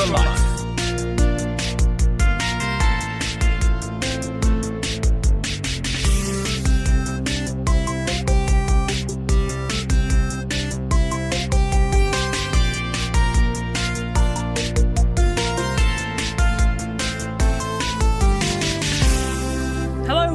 Extra Life.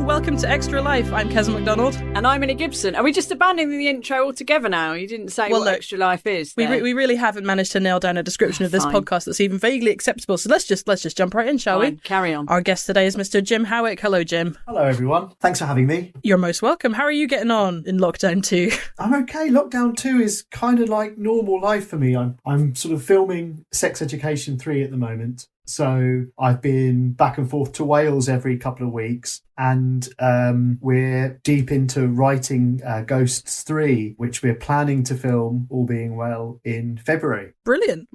Welcome to Extra Life. I'm Keza Macdonald. And I'm Ellie Gibson. Are we just abandoning the intro altogether now? You didn't say what Extra Life is. We really haven't managed to nail down a description of this podcast that's even vaguely acceptable. So let's just jump right in, shall we? Carry on. Our guest today is Mr. Jim Howick. Hello, Jim. Hello, everyone. Thanks for having me. You're most welcome. How are you getting on in Lockdown 2? I'm okay. Lockdown 2 is kind of like normal life for me. I'm sort of filming Sex Education 3 at the moment. So I've been back and forth to Wales every couple of weeks, and we're deep into writing Ghosts 3, which we're planning to film, all being well, in February. Brilliant.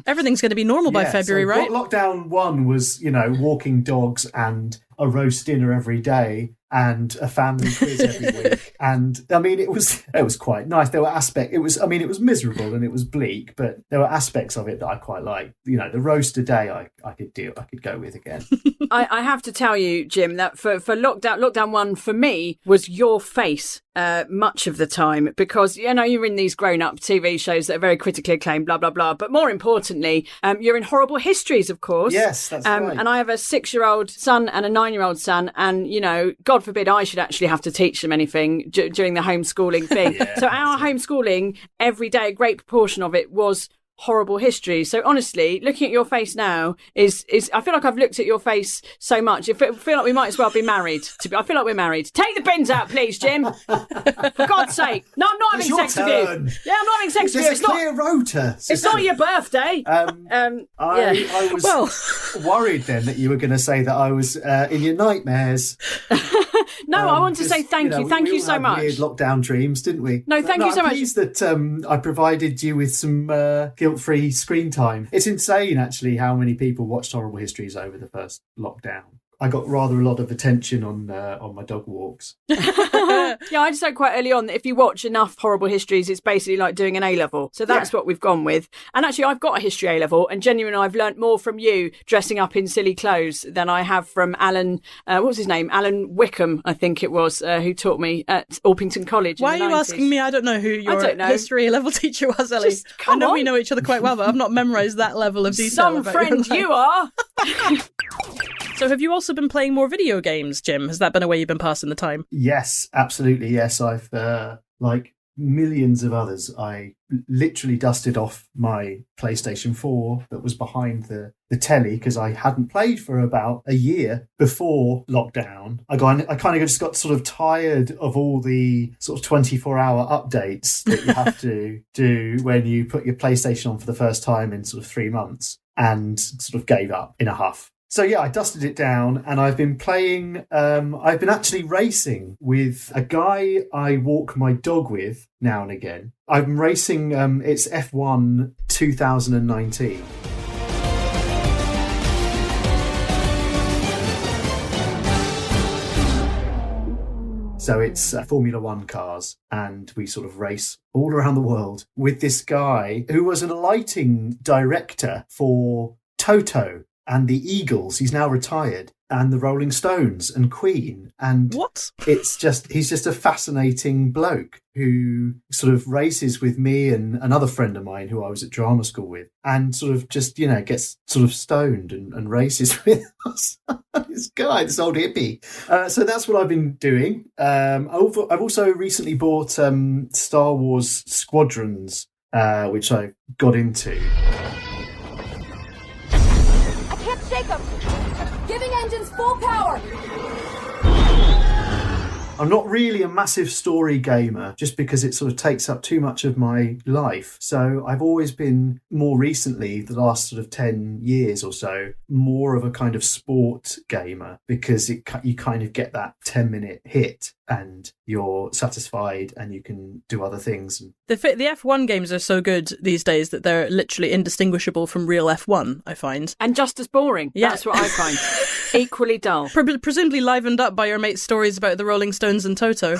Everything's going to be normal by February, so right? Lockdown 1 was, walking dogs and a roast dinner every day and a family quiz every week. And I mean, it was quite nice. There were aspects, it was miserable and it was bleak, but there were aspects of it that I quite liked. The roast a day I could go with again. I have to tell you, Jim, that for lockdown 1 for me was your face much of the time, because you're in these grown-up TV shows that are very critically acclaimed, blah blah blah, but more importantly, you're in Horrible Histories, of course. Yes, that's right. And I have a 6-year-old son and a 9-year-old son, and God forbid I should actually have to teach them anything during the homeschooling thing. So our homeschooling every day, a great proportion of it was Horrible Histories. So honestly, looking at your face now is I feel like I've looked at your face so much. I feel like we might as well be married. I feel like we're married. Take the bins out, please, Jim. For God's sake. No, I'm not having sex with you. Yeah, I'm not having sex with you. There's a clear rota. It's not your birthday. I was worried then that you were going to say that I was in your nightmares. No, I want to say thank you. Thank you so much. We had lockdown dreams, didn't we? No, thank you so much. I'm pleased that I provided you with some guilt-free screen time. It's insane, actually, how many people watched Horrible Histories over the first lockdown. I got rather a lot of attention on my dog walks. Yeah, I just said quite early on that if you watch enough Horrible Histories, it's basically like doing an A-level. So that's what we've gone with. And actually, I've got a history A-level, and genuinely, I've learnt more from you dressing up in silly clothes than I have from Alan, what was his name? Alan Wickham, I think it was, who taught me at Orpington College. Why are you asking me? I don't know who your history A-level teacher was, Ellie. I know we know each other quite well, but I've not memorised that level of detail. Some friend you are. So have you also been playing more video games, Jim? Has that been a way you've been passing the time? Yes, absolutely. Yes, I've, like millions of others, I literally dusted off my PlayStation 4 that was behind the telly because I hadn't played for about a year before lockdown. I kind of just got sort of tired of all the sort of 24-hour updates that you have to do when you put your PlayStation on for the first time in sort of 3 months, and sort of gave up in a huff. So yeah, I dusted it down and I've been playing, I've been actually racing with a guy I walk my dog with now and again. I'm racing, it's F1 2019. So it's Formula One cars, and we sort of race all around the world with this guy who was a lighting director for Toto and the Eagles. He's now retired, and the Rolling Stones and Queen. And what? He's just a fascinating bloke who sort of races with me and another friend of mine who I was at drama school with, and sort of just, gets sort of stoned and races with us. This old hippie. So that's what I've been doing. I've also recently bought Star Wars Squadrons, which I got into. Shake them! Giving engines full power! I'm not really a massive story gamer, just because it sort of takes up too much of my life. So I've always been, more recently, the last sort of 10 years or so, more of a kind of sport gamer, because you kind of get that 10-minute hit and you're satisfied and you can do other things. The F1 games are so good these days that they're literally indistinguishable from real F1, I find. And just as boring. Yeah. That's what I find. Equally dull. Presumably livened up by your mate's stories about the Rolling Stones and Toto.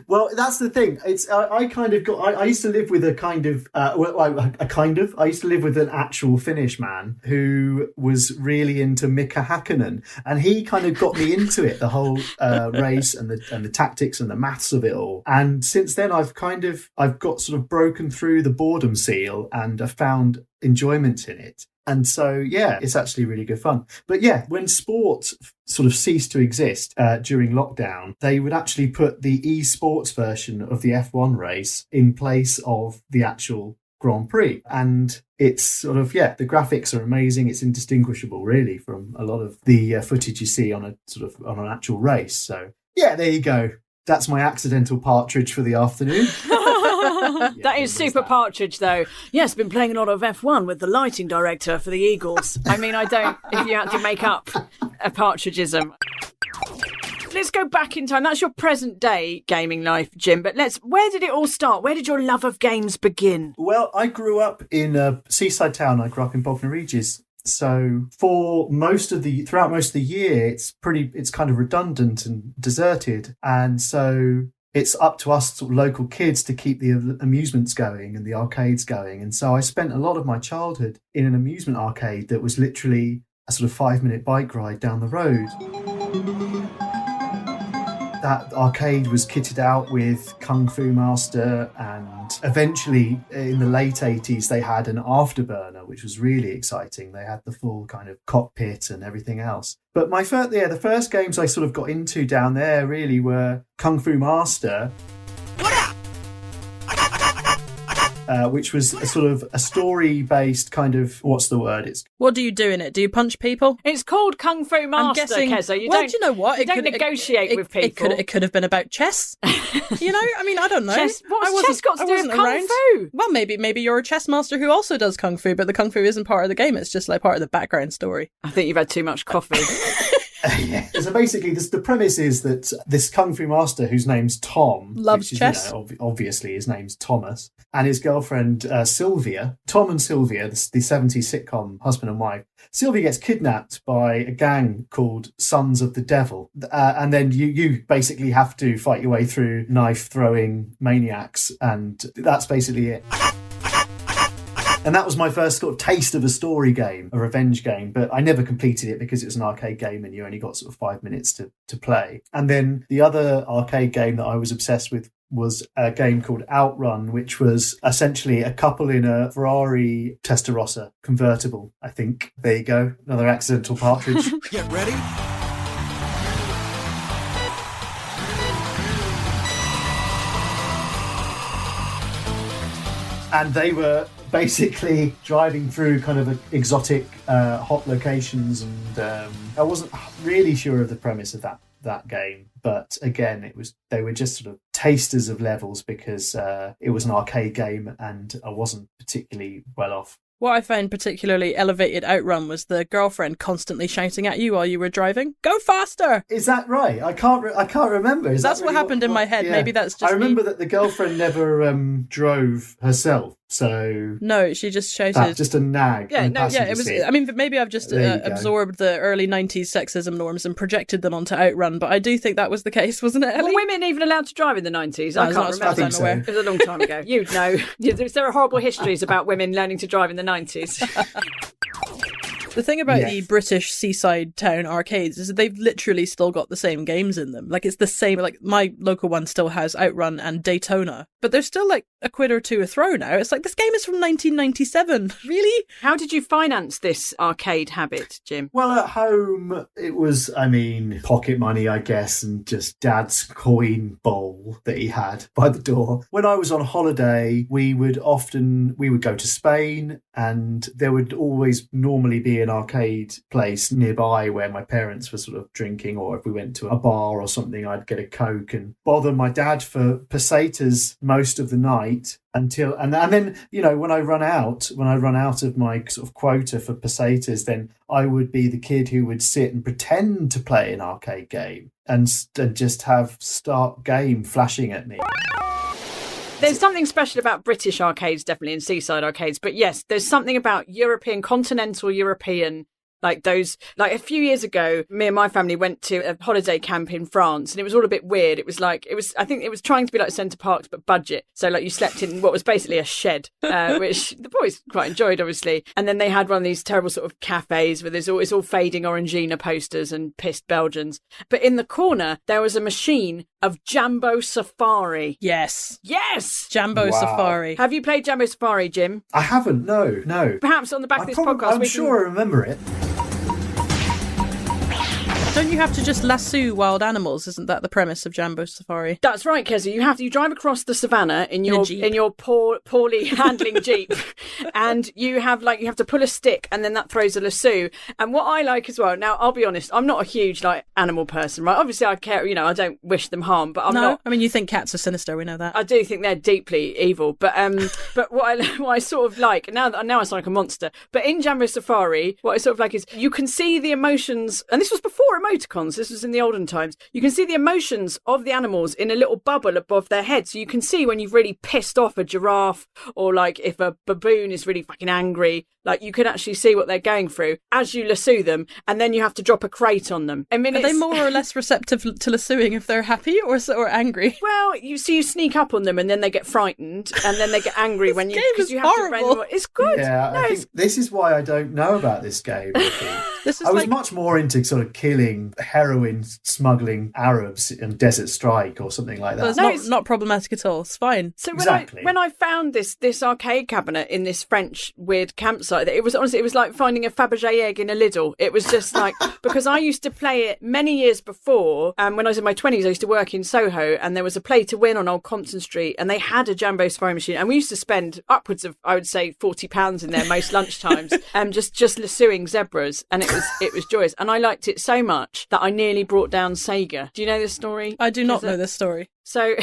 Well, that's the thing. It's I kind of got. I used to live with a kind of. I used to live with an actual Finnish man who was really into Mika Hakkinen, and he kind of got me into it. The whole race and the tactics and the maths of it all. And since then, I've got sort of broken through the boredom seal, and I've found enjoyment in it. And so, yeah, it's actually really good fun. But yeah, when sport sort of ceased to exist during lockdown, they would actually put the esports version of the F1 race in place of the actual Grand Prix. And it's sort of, the graphics are amazing. It's indistinguishable, really, from a lot of the footage you see on an actual race. So, yeah, there you go. That's my accidental partridge for the afternoon. That is super partridge, though. Yes, been playing a lot of F1 with the lighting director for the Eagles. I mean, I don't, if you had to make up a partridgeism. Let's go back in time. That's your present day gaming life, Jim. But where did it all start? Where did your love of games begin? Well, I grew up in a seaside town. I grew up in Bognor Regis. So throughout most of the year, it's kind of redundant and deserted. And so it's up to us sort of local kids to keep the amusements going and the arcades going. And so I spent a lot of my childhood in an amusement arcade that was literally a sort of 5-minute bike ride down the road. That arcade was kitted out with Kung Fu Master, and eventually in the late 80s they had an afterburner, which was really exciting. They had the full kind of cockpit and everything else. But the first games I sort of got into down there really were Kung Fu Master, which was a sort of a story-based kind of, what's the word? What do you do in it? Do you punch people? It's called Kung Fu Master, Keza. Do you know what? You don't negotiate with people. It could have been about chess. You know, I mean, I don't know. What's chess got to do with Kung Fu? Well, maybe you're a chess master who also does Kung Fu, but the Kung Fu isn't part of the game. It's just like part of the background story. I think you've had too much coffee. Yeah. So basically, the premise is that this Kung Fu master, whose name's Tom, loves chess. Obviously, his name's Thomas, and his girlfriend Sylvia. Tom and Sylvia, the 70s sitcom husband and wife. Sylvia gets kidnapped by a gang called Sons of the Devil, and then you basically have to fight your way through knife-throwing maniacs, and that's basically it. And that was my first sort of taste of a story game, a revenge game, but I never completed it because it was an arcade game and you only got sort of 5 minutes to play. And then the other arcade game that I was obsessed with was a game called Outrun, which was essentially a couple in a Ferrari Testarossa convertible, I think. There you go, another accidental partridge. Get ready. And they were basically driving through kind of exotic hot locations, and I wasn't really sure of the premise of that game, but again they were just sort of tasters of levels because it was an arcade game and I wasn't particularly well off. What I found particularly elevated Outrun was the girlfriend constantly shouting at you while you were driving. Go faster! Is that right? I can't remember. That's what happened in my head. Yeah. Maybe that's just I remember that the girlfriend never drove herself. So no, she just shouted. Just a nag. Yeah, it was. I mean, maybe I've just absorbed the early 90s sexism norms and projected them onto Outrun, but I do think that was the case, wasn't it, Ellie? Were women even allowed to drive in the 90s? I can't remember. I think so. It was a long time ago. You'd know. There are horrible histories about women learning to drive in the 90s. The thing about the British seaside town arcades is that they've literally still got the same games in them. Like, it's the same, like, my local one still has Outrun and Daytona, but they're still like a quid or two a throw now. It's like, this game is from 1997. Really? How did you finance this arcade habit, Jim? Well, at home, it was, pocket money, I guess, and just Dad's coin bowl that he had by the door. When I was on holiday, we would go to Spain, and there would always normally be an arcade place nearby where my parents were sort of drinking, or if we went to a bar or something, I'd get a Coke and bother my dad for pesetas most of the night until, and then, when I run out of my sort of quota for pesetas, then I would be the kid who would sit and pretend to play an arcade game and just have start game flashing at me. There's something special about British arcades, definitely, and seaside arcades. But yes, there's something about continental European Like those, like a few years ago, me and my family went to a holiday camp in France, and it was all a bit weird. I think it was trying to be like Centre Parks, but budget. So like you slept in what was basically a shed, which the boys quite enjoyed, obviously. And then they had one of these terrible sort of cafes where it's all fading Orangina posters and pissed Belgians. But in the corner, there was a machine of Jambo Safari. Yes. Jambo Safari. Have you played Jambo Safari, Jim? I haven't, no. Perhaps on the back of this podcast. I'm sure I remember it. Don't you have to just lasso wild animals? Isn't that the premise of Jambo Safari? That's right, Keza. You drive across the savannah in your poorly handling Jeep, and you have to pull a stick, and then that throws a lasso. And what I like as well, now I'll be honest, I'm not a huge animal person, right? Obviously, I care, I don't wish them harm, but I'm not. I mean, you think cats are sinister, we know that. I do think they're deeply evil, but what I sort of like now I sound like a monster. But in Jambo Safari, what I sort of like is you can see the emotions, and this was before emoticons, this was in the olden times, you can see the emotions of the animals in a little bubble above their head. So you can see when you've really pissed off a giraffe, or like if a baboon is really fucking angry, like you can actually see what they're going through as you lasso them, and then you have to drop a crate on them. I mean, are they more or less receptive to lassoing if they're happy or angry? Well, you sneak up on them, and then they get frightened, and then they get angry when you have horrible. to. It's good. Yeah, I think this is why I don't know about this game. I was much more into sort of killing heroin smuggling Arabs in Desert Strike or something like that. Well, it's not problematic at all. It's fine. So when I found this arcade cabinet in this French weird campsite, it was like finding a Fabergé egg in a Lidl. It was just like, because I used to play it many years before, when I was in my 20s, I used to work in Soho, and there was a play to win on Old Compton Street, and they had a Jambo Safari machine, and we used to spend upwards of, I would say, £40 in there most lunchtimes, just lassoing zebras, and it was joyous. And I liked it so much that I nearly brought down Sega. Do you know this story? I do not know this story. So...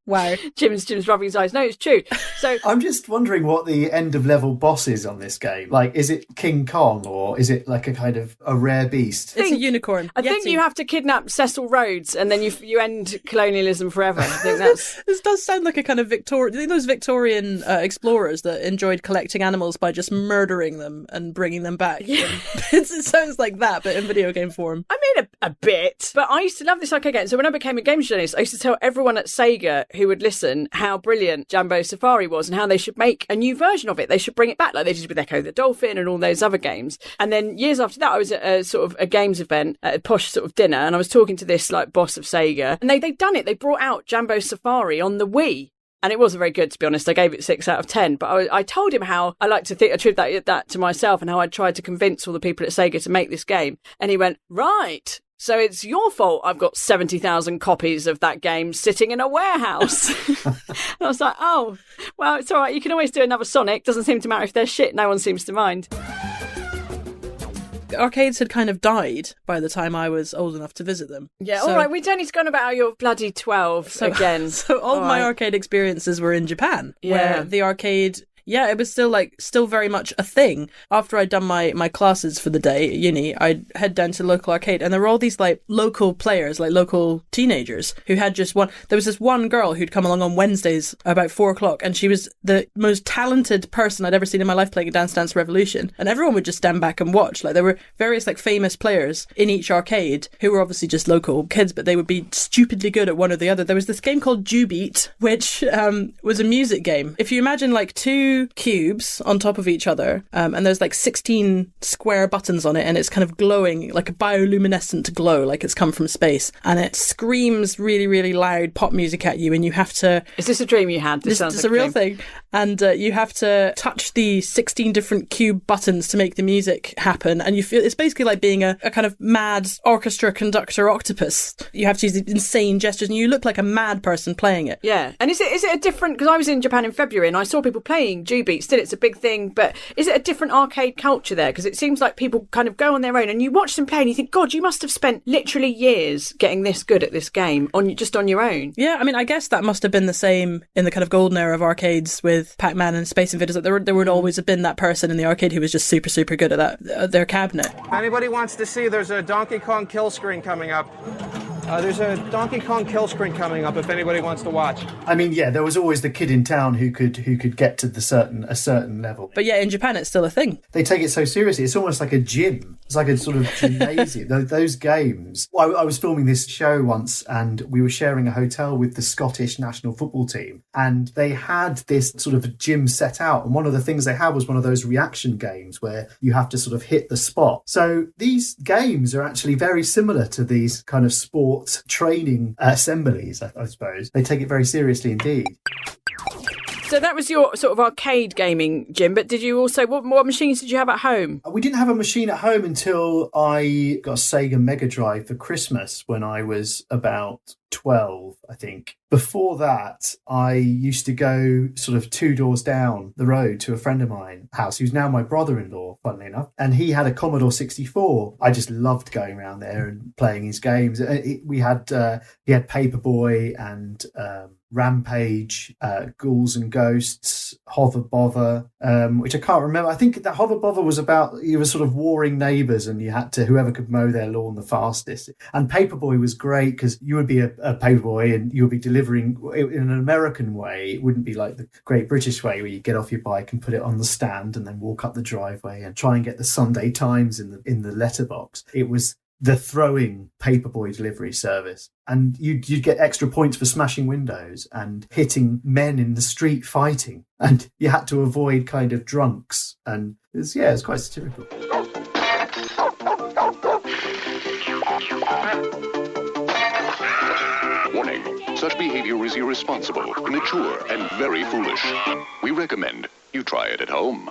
Wow. Jim's rubbing his eyes. No, it's true. So I'm just wondering what the end of level boss is on this game. Like, is it King Kong, or is it like a kind of a rare beast? It's a unicorn. I think you have to kidnap Cecil Rhodes, and then you end colonialism forever. I think that's... This does sound like a kind of those Victorian explorers that enjoyed collecting animals by just murdering them and bringing them back. Yeah. It sounds like that, but in video game form. I mean, a bit. But I used to love this arcade game. So when I became a games journalist, I used to tell everyone at Sega who would listen how brilliant Jambo Safari was, and how they should make a new version of it. They should bring it back like they did with Echo the Dolphin and all those other games. And then years after that, I was at a sort of a games event at a posh sort of dinner, and I was talking to this like boss of Sega, and they'd done it. They brought out Jambo Safari on the Wii. And it wasn't very good, to be honest. I gave it 6 out of 10. But I told him how I like to attribute that to myself, and how I tried to convince all the people at Sega to make this game. And he went, right, so it's your fault I've got 70,000 copies of that game sitting in a warehouse. And I was like, oh, well, it's all right. You can always do another Sonic. Doesn't seem to matter if they're shit. No one seems to mind. Arcades had kind of died by the time I was old enough to visit them. Yeah, all right, we don't need to go on about your bloody 12 again. So all my arcade experiences were in Japan, where the arcade... Yeah, it was still very much a thing. After I'd done my classes for the day at uni, I'd head down to the local arcade, and there were all these like local players, like local teenagers who had just one. There was this one girl who'd come along on Wednesdays about 4:00, and she was the most talented person I'd ever seen in my life playing a Dance Dance Revolution. And everyone would just stand back and watch. Like there were various like famous players in each arcade who were obviously just local kids, but they would be stupidly good at one or the other. There was this game called Jubeat, which was a music game. If you imagine like two cubes on top of each other, and there's like 16 square buttons on it, and it's kind of glowing like a bioluminescent glow, like it's come from space, and it screams really, really loud pop music at you, and you have to... Is this a dream you had? This is a real thing. And you have to touch the 16 different cube buttons to make the music happen, and you feel it's basically like being a kind of mad orchestra conductor octopus. You have to use insane gestures, and you look like a mad person playing it. Yeah. And is it a different... Because I was in Japan in February, and I saw people playing Jubeat. Still, it's a big thing, but is it a different arcade culture there? Because it seems like people kind of go on their own, and you watch them play, and you think, God, you must have spent literally years getting this good at this game just on your own. Yeah, I mean, I guess that must have been the same in the kind of golden era of arcades with Pac-Man and Space Invaders. There would always have been that person in the arcade who was just super, super good at that their cabinet. Anybody wants to see, there's a Donkey Kong kill screen coming up. There's a Donkey Kong kill screen coming up if anybody wants to watch. I mean, yeah, there was always the kid in town who could get to a certain level. But yeah, in Japan, it's still a thing. They take it so seriously. It's almost like a gym. It's like a sort of gymnasium. Those games. Well, I was filming this show once, and we were sharing a hotel with the Scottish national football team, and they had this sort of gym set out. And one of the things they had was one of those reaction games where you have to sort of hit the spot. So these games are actually very similar to these kind of sports training assemblies, I suppose. They take it very seriously indeed. So that was your sort of arcade gaming, Jim, but did you also, what machines did you have at home? We didn't have a machine at home until I got a Sega Mega Drive for Christmas when I was about 12, I think. Before that, I used to go sort of 2 doors down the road to a friend of mine's house, who's now my brother-in-law, funnily enough, and he had a Commodore 64. I just loved going around there and playing his games. He had Paperboy and Rampage, Ghouls and Ghosts, Hover Bother, which I can't remember. I think that Hover Bother was about, you were sort of warring neighbours and you had to, whoever could mow their lawn the fastest. And Paperboy was great because you would be a paperboy and you would be delivering in an American way. It wouldn't be like the Great British way where you get off your bike and put it on the stand and then walk up the driveway and try and get the Sunday Times in the letterbox. It was the throwing Paperboy delivery service, and you'd get extra points for smashing windows and hitting men in the street fighting, and you had to avoid kind of drunks, and it's quite satirical. Warning, such behavior is irresponsible, immature, and very foolish. We recommend you try it at home.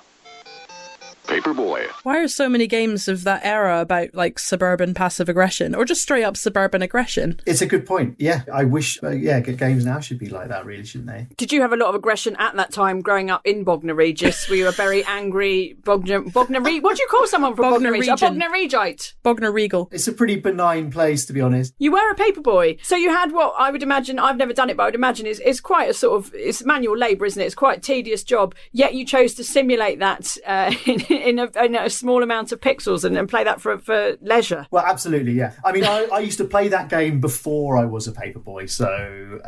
Paperboy. Why are so many games of that era about like suburban passive aggression or just straight up suburban aggression? It's a good point. Yeah, I wish games now should be like that, really, shouldn't they? Did you have a lot of aggression at that time growing up in Bognor Regis? Were you a very angry What do you call someone from Bognor Regis? A Bognor Regite. Bognor Regal. It's a pretty benign place, to be honest. You were a paperboy. So you had what I would imagine, I've never done it, but I would imagine it's quite a sort of, it's manual labour, isn't it? It's quite a tedious job. Yet you chose to simulate that in a small amount of pixels and play that for leisure. Well, absolutely, yeah. I mean, I used to play that game before I was a paperboy, so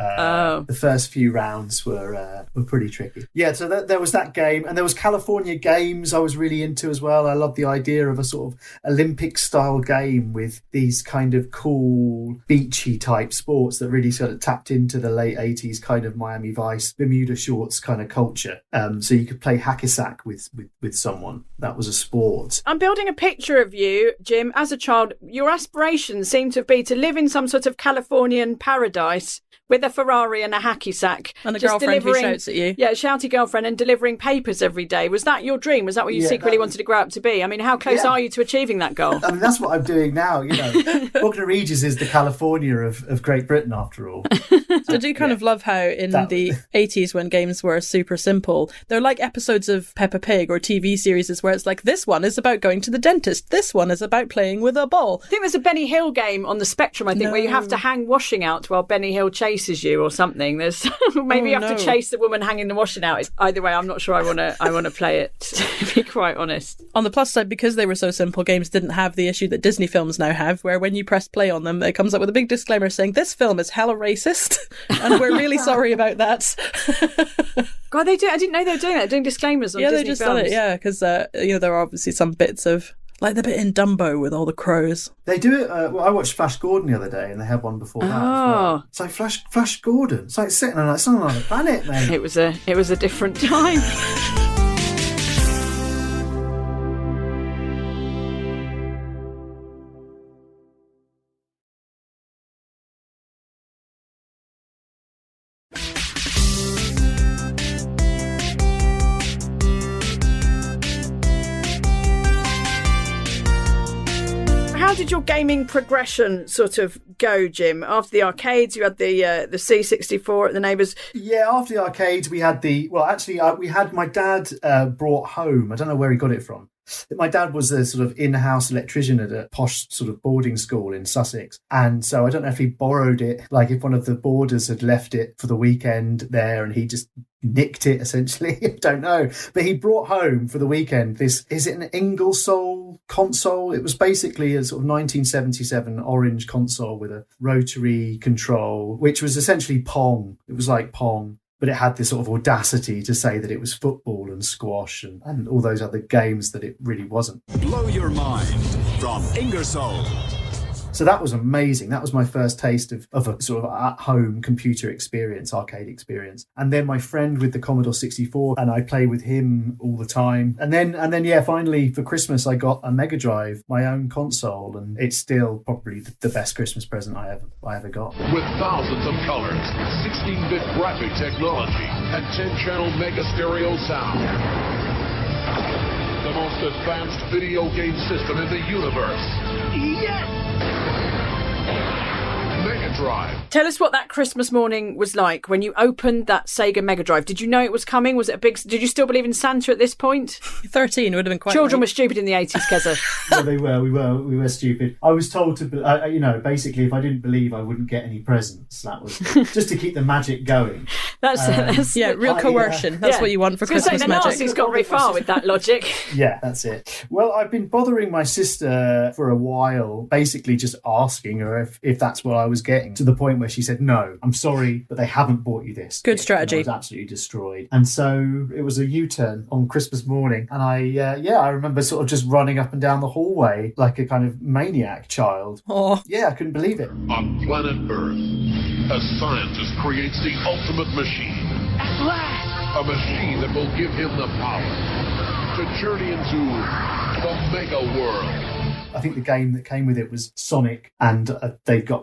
the first few rounds were pretty tricky. Yeah, so there was that game, and there was California Games I was really into as well. I loved the idea of a sort of Olympic-style game with these kind of cool, beachy type sports that really sort of tapped into the late 80s kind of Miami Vice, Bermuda shorts kind of culture. So you could play hack-a-sack with someone. That was a sport. I'm building a picture of you, Jim, as a child. Your aspirations seem to be to live in some sort of Californian paradise with a Ferrari and a hacky sack. And a girlfriend who shouts at you. Yeah, a shouty girlfriend and delivering papers every day. Was that your dream? Was that what you secretly wanted to grow up to be? I mean, how close are you to achieving that goal? I mean, that's what I'm doing now, you know. Bognor Regis is the California of Great Britain, after all. I do kind of love how in the 80s when games were super simple, they're like episodes of Peppa Pig or TV series where it's like, this one is about going to the dentist, this one is about playing with a ball. I think there's a Benny Hill game on the Spectrum, where you have to hang washing out while Benny Hill chases you or something. There's maybe you have to chase the woman hanging the washing out. Either way, I'm not sure I want to play it, to be quite honest. On the plus side, because they were so simple, games didn't have the issue that Disney films now have, where when you press play on them, it comes up with a big disclaimer saying, this film is hella racist, and we're really sorry about that. God, they do. I didn't know they were doing that, doing disclaimers on Disney they just films. done it, yeah, because there are obviously some bits of, like the bit in Dumbo with all the crows. They do it. I watched Flash Gordon the other day, and they had one before that. As well. It's like Flash Gordon. It's like sitting on something on a planet, mate. It was a different time. How did your gaming progression sort of go, Jim? After the arcades, you had the C64 at the neighbours. Yeah, after the arcades, we had we had my dad brought home. I don't know where he got it from. My dad was a sort of in-house electrician at a posh sort of boarding school in Sussex. And so I don't know if he borrowed it, like if one of the boarders had left it for the weekend there and he just nicked it, essentially. I don't know. But he brought home for the weekend is it an Ingersoll console? It was basically a sort of 1977 orange console with a rotary control, which was essentially Pong. It was like Pong, but it had this sort of audacity to say that it was football and squash and all those other games that it really wasn't. Blow your mind from Ingersoll. So that was amazing. That was my first taste of a sort of at-home computer experience, arcade experience. And then my friend with the Commodore 64, and I play with him all the time. And then, finally for Christmas, I got a Mega Drive, my own console, and it's still probably the best Christmas present I ever got. With thousands of colors, 16-bit graphic technology, and 10-channel mega stereo sound. The most advanced video game system in the universe. Yes! Mega Drive. Tell us what that Christmas morning was like when you opened that Sega Mega Drive. Did you know it was coming? Was it a big... Did you still believe in Santa at this point? 13 would have been quite... Children late. were stupid in the 80s, Keza. Well, they were. We were stupid. I was told to, basically, if I didn't believe, I wouldn't get any presents. That was just to keep the magic going. That's real coercion. That's what you want for Christmas the magic. Nazis got very far with that logic. Yeah, that's it. Well, I've been bothering my sister for a while, basically just asking her if that's what I was getting, to the point where she said, no, I'm sorry, but they haven't bought you this. Good strategy. I was absolutely destroyed. And so it was a U-turn on Christmas morning. And I remember sort of just running up and down the hallway like a kind of maniac child. Oh. Yeah, I couldn't believe it. On planet Earth, a scientist creates the ultimate machine. At last! A machine that will give him the power to journey into the mega world. I think the game that came with it was Sonic, and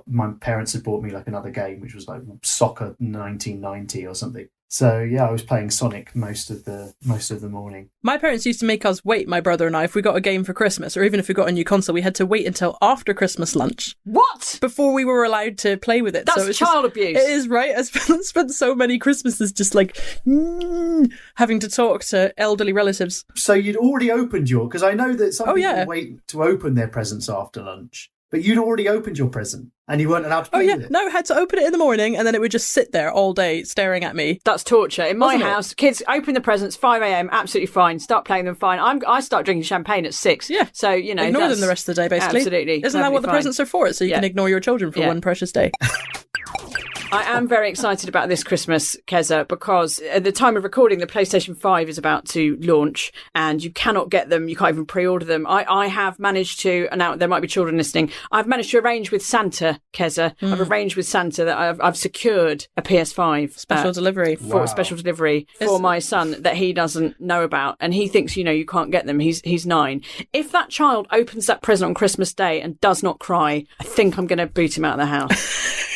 my parents had bought me like another game, which was like Soccer 1990 or something. So yeah, I was playing Sonic most of the morning. My parents used to make us wait, my brother and I, if we got a game for Christmas, or even if we got a new console, we had to wait until after Christmas lunch. What? Before we were allowed to play with it. That's child abuse. It is, right? I spent so many Christmases just like having to talk to elderly relatives. So you'd already opened because I know that some people wait to open their presents after lunch. But you'd already opened your present and you weren't allowed to play with it. No, I had to open it in the morning and then it would just sit there all day staring at me. That's torture. In my house, kids open the presents 5 a.m, absolutely fine. Start playing them fine. I start drinking champagne at 6. Yeah. So, ignore them the rest of the day, basically. Absolutely. Isn't that what the presents are for? So you can ignore your children for one precious day. I am very excited about this Christmas, Keza, because at the time of recording, the PlayStation 5 is about to launch and you cannot get them. You can't even pre-order them. I have managed to, and now there might be children listening, I've managed to arrange with Santa, Keza. I've arranged with Santa that I've secured a PS5. Special delivery. Special delivery for my son that he doesn't know about. And he thinks, you can't get them. He's 9. If that child opens that present on Christmas Day and does not cry, I think I'm going to boot him out of the house.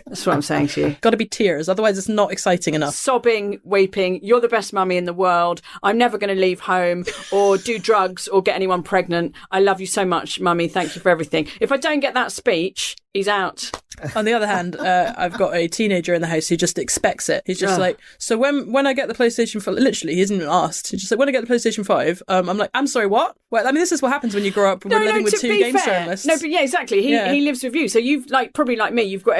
That's what I'm saying to you. Got to be tears, otherwise it's not exciting enough. Sobbing, weeping, you're the best mummy in the world. I'm never going to leave home or do drugs or get anyone pregnant. I love you so much, mummy. Thank you for everything. If I don't get that speech, he's out. On the other hand, I've got a teenager in the house who just expects it. He's just like, so when I get the PlayStation 5, literally, he hasn't even asked. He's just like, when I get the PlayStation 5, I'm like, I'm sorry, what? Well, I mean, this is what happens when you grow up living with 2 game journalists. No, but yeah, exactly. He lives with you. So you've probably like me, you've got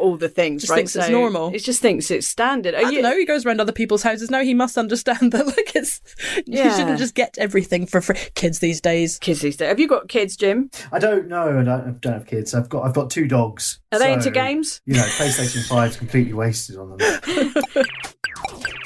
all the things, just right? Thinks it's normal. He just thinks it's standard. I don't know, he goes around other people's houses now. He must understand that you shouldn't just get everything for free. Kids these days. Have you got kids, Jim? I don't know. I don't have kids. I've got 2 dogs. Are they into games? PlayStation 5's completely wasted on them.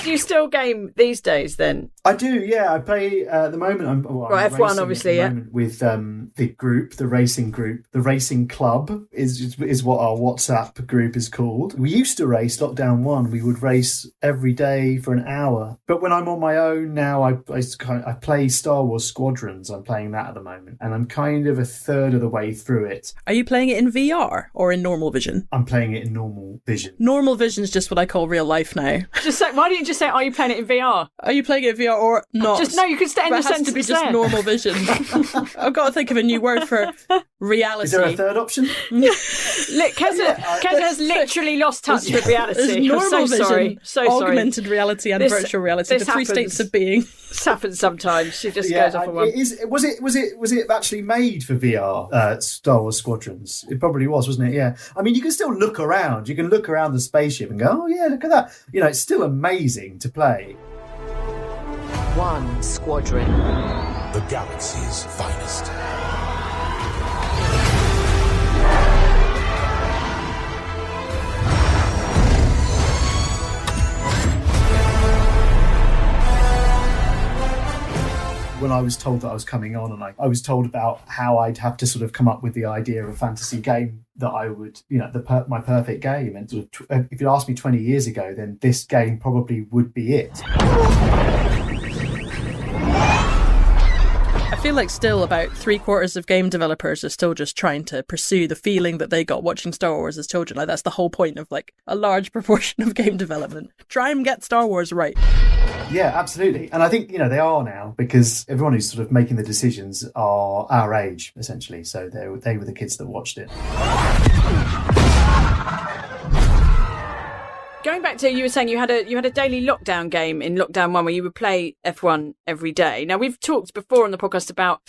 Do you still game these days then? I do, yeah. I play at the moment. I'm F1, obviously, with the racing group. The racing club is what our WhatsApp group is called. We used to race Lockdown 1. We would race every day for an hour. But when I'm on my own now, I play Star Wars Squadrons. I'm playing that at the moment, and I'm kind of a third of the way through it. Are you playing it in VR or in normal vision? I'm playing it in normal vision. Normal vision is just what I call real life now. Why don't you just say, are you playing it in VR? Are you playing it in VR or not? You can stay in the sentence. It has to be just normal vision. I've got to think of a new word for reality. Is there a third option? Look, Keza has literally lost touch with reality. Normal vision, augmented sorry. reality and virtual reality. The 3 states of being. This happens sometimes. She just goes off on one. Was it actually made for VR? Star Wars Squadrons. It probably was, wasn't it? Yeah. I mean, you can still look around. You can look around the spaceship and go, oh yeah, look at that. It's still amazing to play. 1 Squadron. The galaxy's finest. when I was told that I was coming on, and I was told about how I'd have to sort of come up with the idea of a fantasy game that I would, my perfect game. And sort of if you asked me 20 years ago, then this game probably would be it. I feel like still about 3/4 of game developers are still just trying to pursue the feeling that they got watching Star Wars as children. Like, that's the whole point of like a large proportion of game development. Try and get Star Wars right. Yeah, absolutely. And I think, they are now, because everyone who's sort of making the decisions are our age, essentially. So they were the kids that watched it. Going back to, you were saying you had a daily lockdown game in Lockdown 1 where you would play F1 every day. Now, we've talked before on the podcast about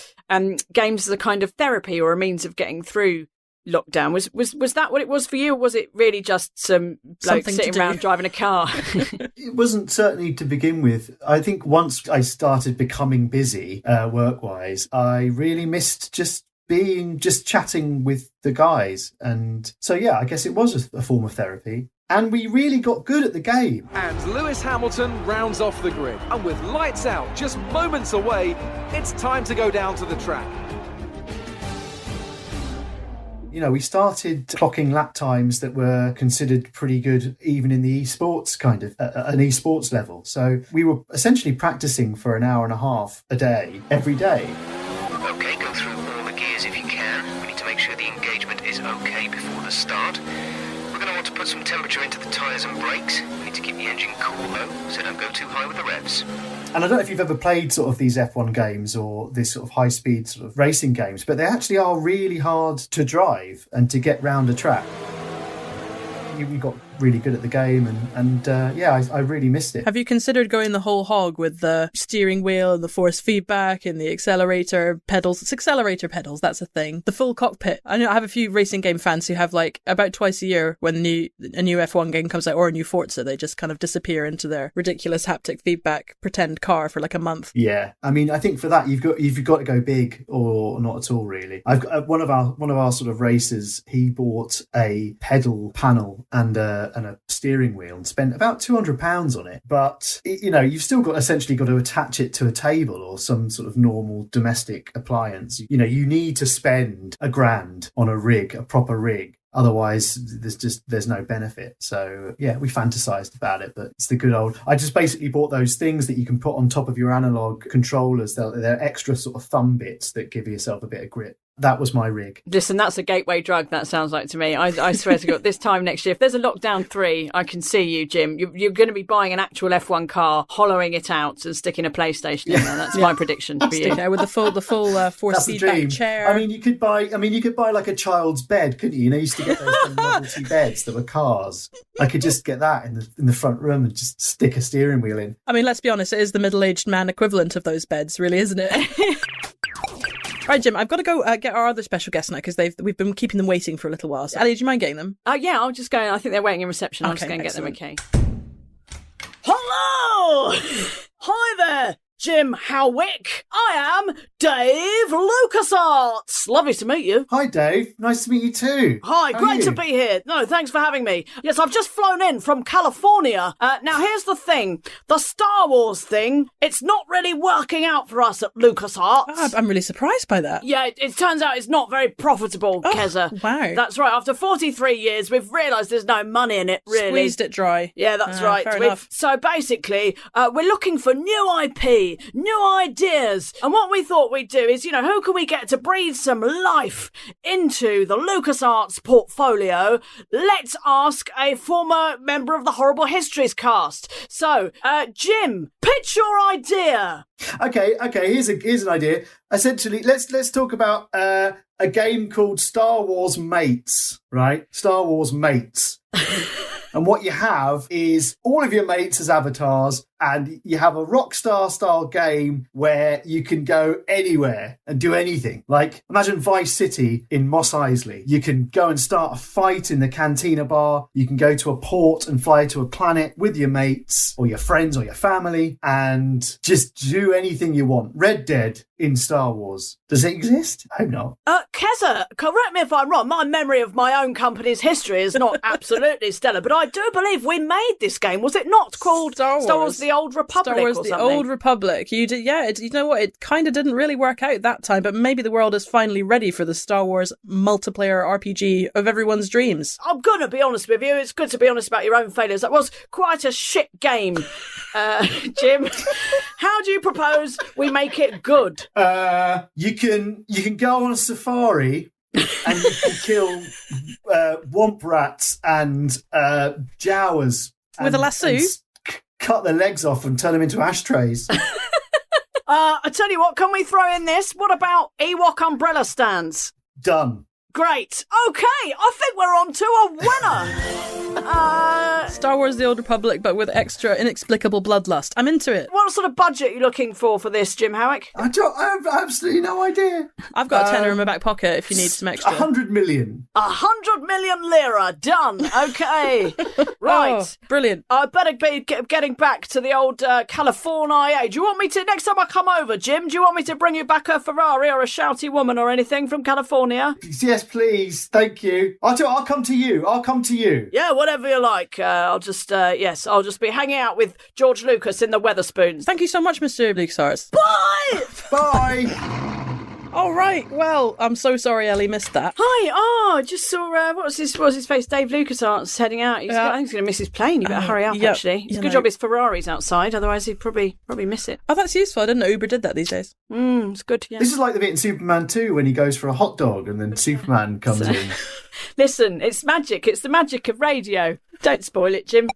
games as a kind of therapy or a means of getting through lockdown. Was that what it was for you, or was it really just some bloke sitting around driving a car? It wasn't, certainly to begin with. I think once I started becoming busy work-wise, I really missed just chatting with the guys. And so, yeah, I guess it was a form of therapy. And we really got good at the game. And Lewis Hamilton rounds off the grid. And with lights out just moments away, it's time to go down to the track. We started clocking lap times that were considered pretty good, even in the esports kind of, an esports level. So we were essentially practicing for an hour and a half a day, every day. Okay, go through all the gears if you can. We need to make sure the engagement is okay before the start. We're going to want to put some temperature into the tyres and brakes. We need to keep the engine cool though, so don't go too high with the revs. And I don't know if you've ever played sort of these F1 games or this sort of high-speed sort of racing games, but they actually are really hard to drive and to get round a track. We got really good at the game, and I really missed it. Have you considered going the whole hog with the steering wheel and the force feedback and the accelerator pedals? It's accelerator pedals, that's a thing. The full cockpit. I know I have a few racing game fans who have, like, about twice a year when a new F1 game comes out, or a new Forza, they just kind of disappear into their ridiculous haptic feedback pretend car for like a month. Yeah, I mean, I think for that you've got to go big or not at all, really. I've got one of our sort of racers. He bought a pedal panel and a steering wheel and spent about £200 on it. But you've still essentially got to attach it to a table or some sort of normal domestic appliance. You need to spend £1,000 on a proper rig. Otherwise, there's no benefit. So, yeah, we fantasized about it, but it's the good old... I just basically bought those things that you can put on top of your analog controllers. They're extra sort of thumb bits that give yourself a bit of grip. That was my rig. Listen, that's a gateway drug, that sounds like to me. I swear to God, this time next year, if there's a Lockdown 3, I can see you, Jim. You're going to be buying an actual F1 car, hollowing it out and sticking a PlayStation in there. That's my prediction for you. Yeah, with the full force feedback chair. I mean, you could buy like a child's bed, couldn't you? You used to get those novelty beds that were cars. I could just get that in the front room and just stick a steering wheel in. I mean, let's be honest, it is the middle-aged man equivalent of those beds, really, isn't it? Right, Jim, I've got to go get our other special guests now because we've been keeping them waiting for a little while. So, Ellie, do you mind getting them? Yeah, I'll just go. I think they're waiting in reception. I'll just go and get them, okay. Hello! Hi there, Jim Howick. I am Dave Lucasarts. Lovely to meet you. Hi, Dave. Nice to meet you too. Hi, great to be here. No, thanks for having me. Yes, I've just flown in from California. Now, here's the thing. The Star Wars thing, it's not really working out for us at Lucasarts. Oh, I'm really surprised by that. Yeah, it turns out it's not very profitable, Keza. Wow. That's right. After 43 years, we've realised there's no money in it, really. Squeezed it dry. Yeah, that's right. Fair enough. So basically, we're looking for new IP, new ideas. And what we thought we'd do is, who can we get to breathe some life into the LucasArts portfolio? Let's ask a former member of the Horrible Histories cast. So, Jim, pitch your idea. Okay. Here's an idea. Essentially, let's talk about a game called Star Wars Mates, right? Star Wars Mates. And what you have is all of your mates as avatars, and you have a Rockstar style game where you can go anywhere and do anything. Like, imagine Vice City in Mos Eisley. You can go and start a fight in the Cantina bar. You can go to a port and fly to a planet with your mates or your friends or your family and just do anything you want. Red Dead in Star Wars. Does it exist? I hope not. Keza, correct me if I'm wrong. My memory of my own company's history is not absolutely stellar, but I do believe we made this game. Was it not called Star Wars The the Old Republic Star Wars, or the something. Old Republic. You did, yeah. You know what? It kind of didn't really work out that time, but maybe the world is finally ready for the Star Wars multiplayer RPG of everyone's dreams. I'm going to be honest with you. It's good to be honest about your own failures. That was quite a shit game, Jim. How do you propose we make it good? You can go on a safari and you can kill womp rats and Jawas with a lasso. Cut their legs off and turn them into ashtrays. I tell you what, can we throw in this? What about Ewok umbrella stands? Done. Great. Okay, I think we're on to a winner. Star Wars The Old Republic, but with extra inexplicable bloodlust. I'm into it. What sort of budget are you looking for this, Jim Howick? I have absolutely no idea. I've got a tenner in my back pocket if you need some extra. 100 million. 100 million lira. Done. Okay. Right. Oh, brilliant. I better be getting back to the old California. Do you want me to, next time I come over, Jim, do you want me to bring you back a Ferrari or a shouty woman or anything from California? Yes, please. Thank you. I'll come to you. Yeah, whatever you like. I'll just be hanging out with George Lucas in the Weatherspoons. Thank you so much, Mr. Lucasarts. Bye! Bye! All right. Well, I'm so sorry Ellie missed that. Hi. Oh, just saw, what was his face? I think he's going to miss his plane. You better hurry up, actually. It's a good job his Ferrari's outside, otherwise he'd probably miss it. Oh, that's useful. I didn't know Uber did that these days. It's good, yeah. This is like the bit in Superman 2 when he goes for a hot dog and then Superman comes in. Listen, it's magic. It's the magic of radio. Don't spoil it, Jim.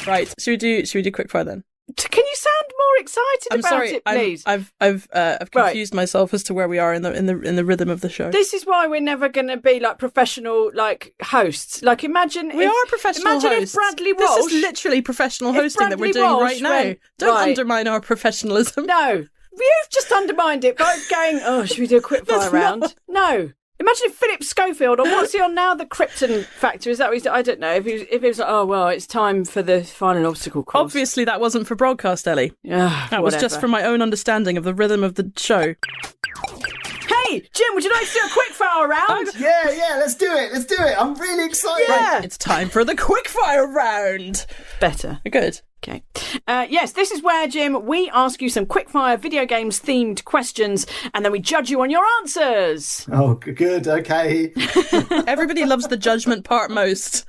Right. Should we do Quickfire then? Can you sound more excited about it, please? I've confused myself as to where we are in the rhythm of the show. This is why we're never going to be like professional We hosts. are professional hosts. Imagine if Bradley Walsh. This is literally professional hosting that we're doing right now. Don't undermine our professionalism. No, you've just undermined it by going. Oh, should we do a quickfire round? No. Imagine if Philip Schofield, or what's he on now? The Krypton Factor. Is that what he's? I don't know. If he was like, oh well, it's time for the final obstacle course. Obviously, that wasn't for broadcast, Ellie. That was just from my own understanding of the rhythm of the show. Hey, Jim, would you like to do a quickfire round? Yeah, let's do it. I'm really excited. Yeah. Right, it's time for the quickfire round. Better. Good. Okay. Yes, this is where, Jim, we ask you some quickfire video games themed questions and then we judge you on your answers. Oh, good. Okay. Everybody loves the judgment part most.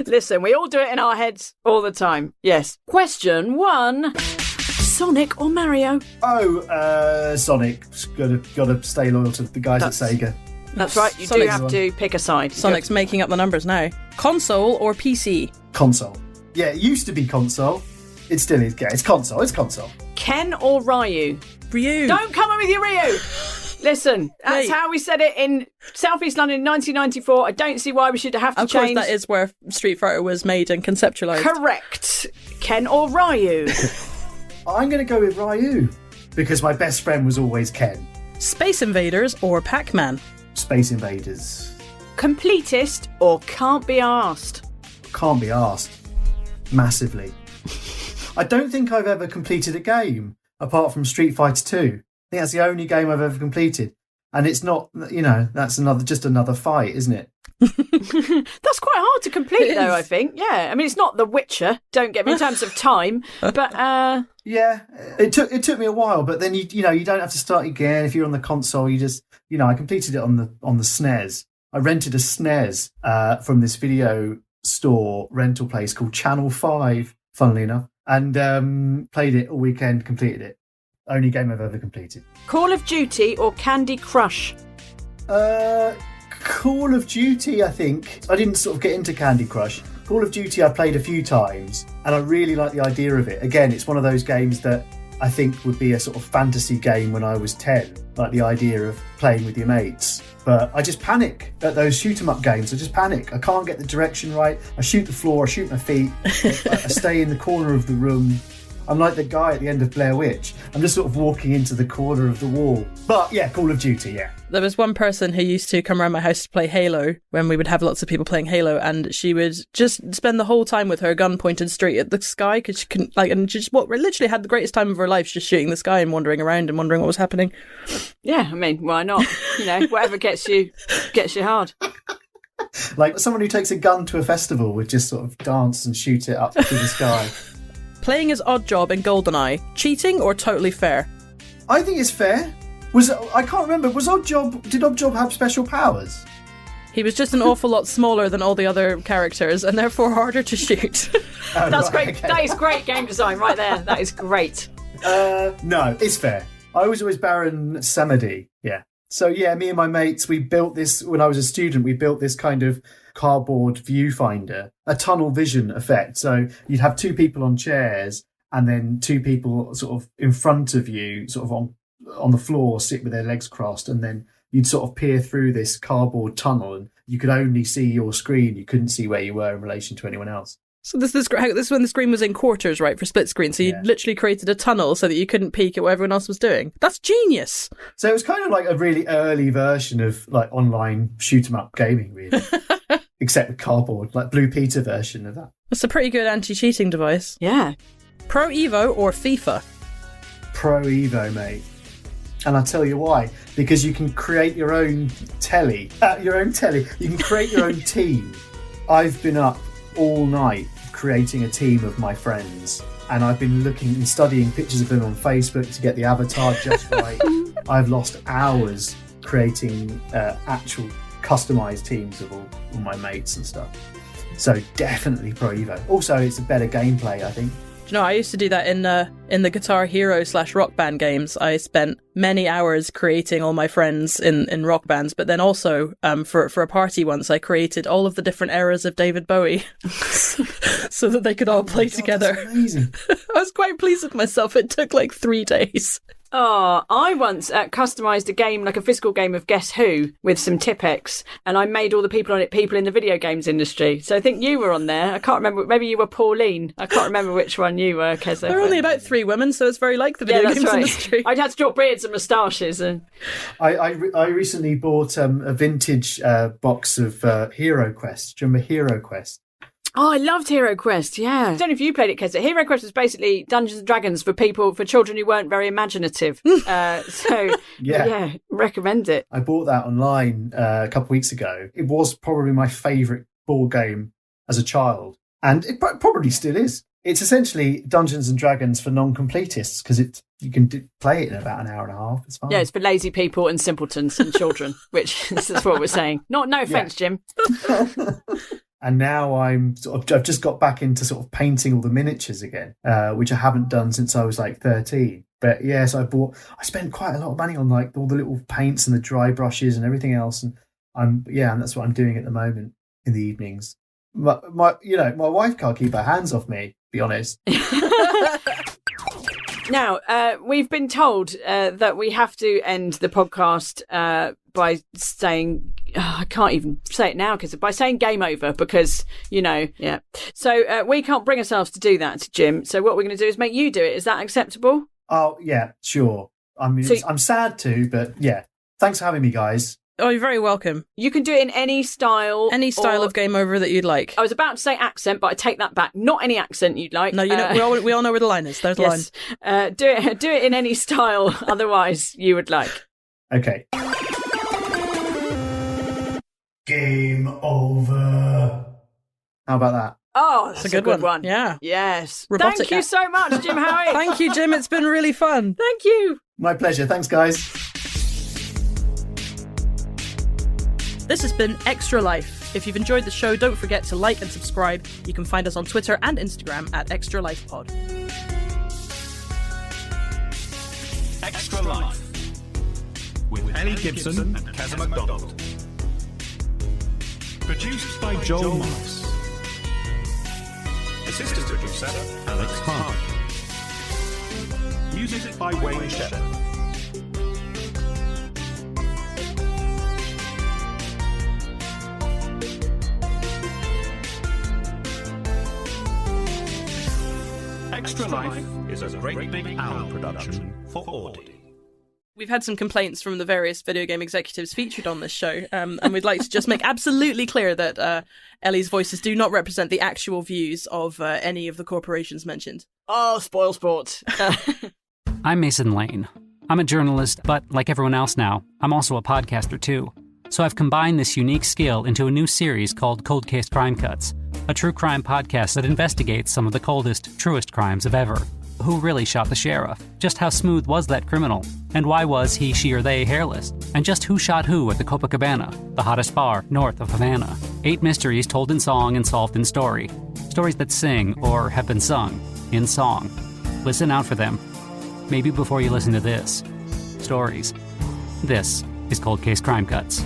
Listen, we all do it in our heads all the time. Yes. Question 1. Sonic or Mario? Oh, Sonic. Gotta stay loyal to the guys at Sega. That's right. You do have to pick a side. Sonic's making up the numbers now. Console or PC? Console. Yeah, it used to be console. It still is. Yeah, it's console. Ken or Ryu? Ryu. Don't come in with your Ryu. Listen, that's how we said it in South East London in 1994. I don't see why we should have to change. Of course, that is where Street Fighter was made and conceptualised. Correct. Ken or Ryu? I'm going to go with Ryu because my best friend was always Ken. Space Invaders or Pac-Man? Space Invaders. Completist or can't be arsed? Can't be arsed. Massively. I don't think I've ever completed a game apart from Street Fighter 2. I think that's the only game I've ever completed. And it's not, that's just another fight, isn't it? That's quite hard to complete, though, I think. Yeah. I mean, it's not The Witcher, don't get me, in terms of time, but... Yeah, it took me a while, but then, you don't have to start again. If you're on the console, you just, I completed it on the SNES. I rented a SNES from this video store rental place called Channel 5, funnily enough, and played it all weekend, completed it. Only game I've ever completed. Call of Duty or Candy Crush? Call of Duty, I think. I didn't sort of get into Candy Crush. Call of Duty I played a few times, and I really like the idea of it. Again, it's one of those games that I think would be a sort of fantasy game when I was 10, like the idea of playing with your mates. But I just panic at those shoot-'em-up games. I just panic. I can't get the direction right. I shoot the floor, I shoot my feet, I stay in the corner of the room. I'm like the guy at the end of Blair Witch. I'm just sort of walking into the corner of the wall. But yeah, Call of Duty, yeah. There was one person who used to come around my house to play Halo when we would have lots of people playing Halo, and she would just spend the whole time with her gun pointed straight at the sky because she couldn't, and she just literally had the greatest time of her life just shooting the sky and wandering around and wondering what was happening. Yeah, I mean, why not? Whatever gets you hard. Like someone who takes a gun to a festival would just sort of dance and shoot it up to the sky. Playing as Oddjob in GoldenEye, cheating or totally fair? I think it's fair. I can't remember. Did Oddjob have special powers? He was just an awful lot smaller than all the other characters and therefore harder to shoot. That's great. Okay. That is great game design right there. That is great. No, it's fair. I was always Baron Samedi. Yeah. So yeah, me and my mates, we built this when I was a student. We built this kind of cardboard viewfinder, a tunnel vision effect. So you'd have two people on chairs and then two people sort of in front of you, sort of on the floor, sit with their legs crossed, and then you'd sort of peer through this cardboard tunnel and you could only see your screen. You couldn't see where you were in relation to anyone else. So this is when the screen was in quarters, right, for split screen. So you literally created a tunnel so that you couldn't peek at what everyone else was doing. That's genius. So it was kind of like a really early version of like online shoot 'em up gaming, really. Except with cardboard, like Blue Peter version of that. That's a pretty good anti-cheating device. Yeah. Pro Evo or FIFA? Pro Evo, mate. And I'll tell you why. Because you can create your own telly. You can create your own team. I've been up all night creating a team of my friends, and I've been looking and studying pictures of them on Facebook to get the avatar just right. I've lost hours creating actual customized teams of all my mates and stuff. So definitely Pro Evo. Also, it's a better gameplay, I think. Do you know, I used to do that in the Guitar Hero / Rock Band games. I spent many hours creating all my friends in rock bands, but then also for a party once, I created all of the different eras of David Bowie so that they could all play together. That's amazing. I was quite pleased with myself. It took like 3 days. Oh, I once customised a game, like a physical game of Guess Who, with some Tipex, and I made all the people on it people in the video games industry. So I think you were on there. I can't remember. Maybe you were Pauline. I can't remember which one you were, Keza. There are only about 3 women, so it's very like the video games industry. I'd had to draw beards and moustaches. And I recently bought a vintage box of Hero Quest. Do you remember Hero Quest? Oh, I loved Hero Quest, yeah. I don't know if you played it, Keza. Hero Quest was basically Dungeons & Dragons for children who weren't very imaginative. Yeah, recommend it. I bought that online a couple of weeks ago. It was probably my favourite board game as a child, and it probably still is. It's essentially Dungeons & Dragons for non-completists, because you can play it in about an hour and a half. It's fine. Yeah, it's for lazy people and simpletons and children, which is what we're saying. No offence, Jim. And now I've just got back into sort of painting all the miniatures again, which I haven't done since I was like 13. But yes, I spent quite a lot of money on like all the little paints and the dry brushes and everything else. And and that's what I'm doing at the moment in the evenings. My wife can't keep her hands off me, to be honest. Now, we've been told that we have to end the podcast by saying, I can't even say it now, by saying game over, because, yeah. So we can't bring ourselves to do that, Jim. So what we're going to do is make you do it. Is that acceptable? Oh, yeah, sure. I mean, I'm sad to, but yeah. Thanks for having me, guys. Oh, you're very welcome. You can do it in any style. Any style of game over that you'd like. I was about to say accent, but I take that back. Not any accent you'd like. No, we all know where the line is. There's the line. Do it in any style otherwise you would like. Okay. Game over. How about that? Oh, that's a good one. Yeah. Yes. Robotic Thank you so much, Jim Howick. Thank you, Jim. It's been really fun. Thank you. My pleasure. Thanks, guys. This has been Extra Life. If you've enjoyed the show, don't forget to like and subscribe. You can find us on Twitter and Instagram at Extra Life Pod. Extra Life with Ellie Gibson and Keza Macdonald. Produced by Joel Morris. Assistant producer Alex Hart. Music by Wayne Shepard. Extra Life is a Great Big Owl production for Auddy. We've had some complaints from the various video game executives featured on this show, and we'd like to just make absolutely clear that Ellie's voices do not represent the actual views of any of the corporations mentioned. Oh, spoil sport. I'm Mason Lane. I'm a journalist, but like everyone else now, I'm also a podcaster too. So I've combined this unique skill into a new series called Cold Case Crime Cuts. a true crime podcast that investigates some of the coldest, truest crimes of ever. Who really shot the sheriff? Just how smooth was that criminal? And why was he, she, or they hairless? And just who shot who at the Copacabana, the hottest bar north of Havana? 8 mysteries told in song and solved in story. Stories that sing, or have been sung, in song. Listen out for them. Maybe before you listen to this. Stories. This is Cold Case Crime Cuts.